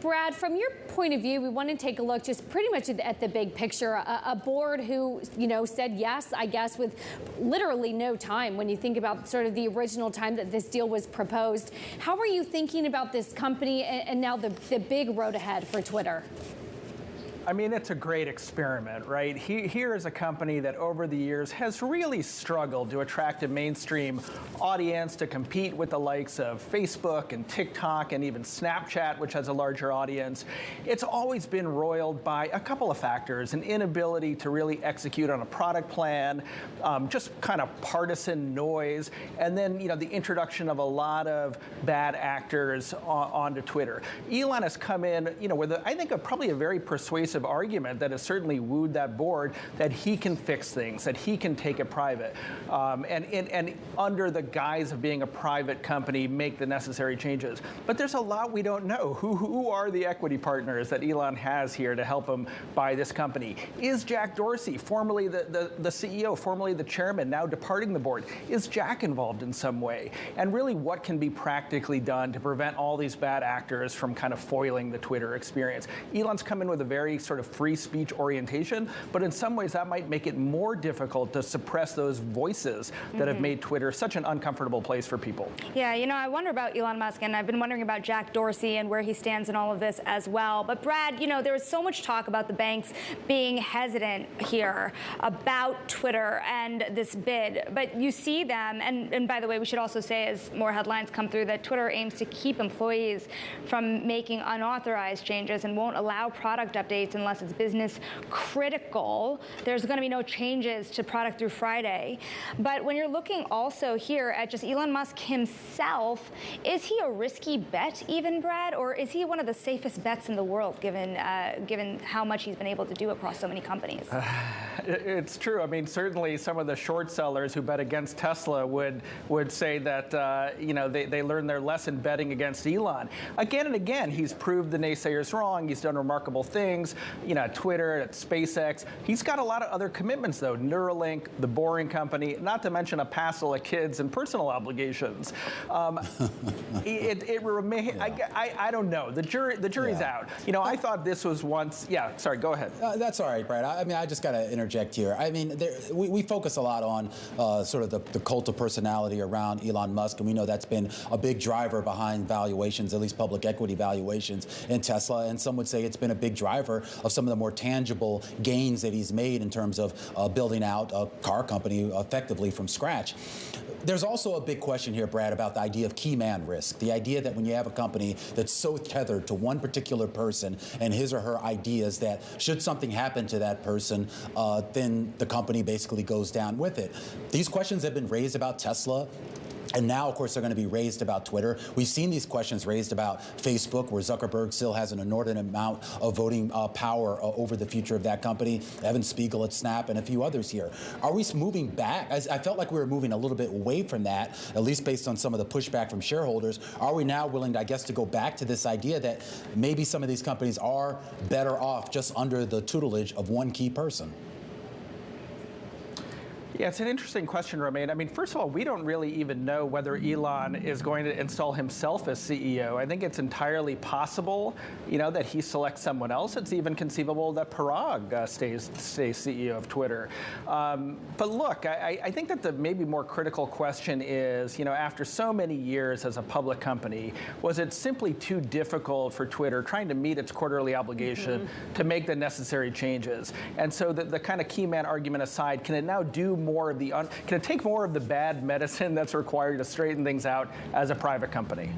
Brad, from your point of view, we want to take a look just pretty much at the big picture. A board who, said yes, I guess, with literally no time when you think about sort of the original time that this deal was proposed. How are you thinking about this company and now the big road ahead for Twitter? I mean, it's a great experiment, right? Here is a company that over the years has really struggled to attract a mainstream audience to compete with the likes of Facebook and TikTok and even Snapchat, which has a larger audience. It's always been roiled by a couple of factors: an inability to really execute on a product plan, just kind of partisan noise, and then, the introduction of a lot of bad actors onto Twitter. Elon has come in, with I think probably a very persuasive argument that has certainly wooed that board that he can fix things, that he can take it private, and under the guise of being a private company, make the necessary changes. But there's a lot we don't know. Who are the equity partners that Elon has here to help him buy this company? Is Jack Dorsey, formerly the CEO, formerly the chairman, now departing the board, is Jack involved in some way? And really, what can be practically done to prevent all these bad actors from kind of foiling the Twitter experience? Elon's come in with a very sort of free speech orientation, but in some ways that might make it more difficult to suppress those voices that have made Twitter such an uncomfortable place for people. Yeah, I wonder about Elon Musk, and I've been wondering about Jack Dorsey and where he stands in all of this as well. But Brad, there was so much talk about the banks being hesitant here about Twitter and this bid, but you see them, and by the way, we should also say, as more headlines come through, that Twitter aims to keep employees from making unauthorized changes and won't allow product updates unless it's business critical. There's going to be no changes to product through Friday. But when you're looking also here at just Elon Musk himself, is he a risky bet even, Brad, or is he one of the safest bets in the world given how much he's been able to do across so many companies? It's true. I mean, certainly some of the short sellers who bet against Tesla would say that they learned their lesson betting against Elon. Again and again, he's proved the naysayers wrong. He's done remarkable things. At Twitter, at SpaceX. He's got a lot of other commitments, though. Neuralink, the Boring Company, not to mention a passel of kids and personal obligations. It remains. I don't know. The jury's out. I thought this was once. Yeah. Sorry. Go ahead. That's all right, Brad. I mean, I just got to interject here. I mean, we focus a lot on sort of the cult of personality around Elon Musk, and we know that's been a big driver behind valuations, at least public equity valuations in Tesla. And some would say it's been a big driver of some of the more tangible gains that he's made in terms of building out a car company effectively from scratch. There's also a big question here, Brad, about the idea of key man risk. The idea that when you have a company that's so tethered to one particular person and his or her ideas that should something happen to that person, then the company basically goes down with it. These questions have been raised about Tesla. And now, of course, they're going to be raised about Twitter. We've seen these questions raised about Facebook, where Zuckerberg still has an inordinate amount of voting power over the future of that company. Evan Spiegel at Snap and a few others here. Are we moving back? I felt like we were moving a little bit away from that, at least based on some of the pushback from shareholders. Are we now willing, to go back to this idea that maybe some of these companies are better off just under the tutelage of one key person? Yeah, it's an interesting question, Romaine. I mean, first of all, we don't really even know whether Elon is going to install himself as CEO. I think it's entirely possible, that he selects someone else. It's even conceivable that Parag stays CEO of Twitter. But look, I think that the maybe more critical question is, after so many years as a public company, was it simply too difficult for Twitter trying to meet its quarterly obligation to make the necessary changes? And so the kind of key man argument aside, can it now do can it take more of the bad medicine that's required to straighten things out as a private company?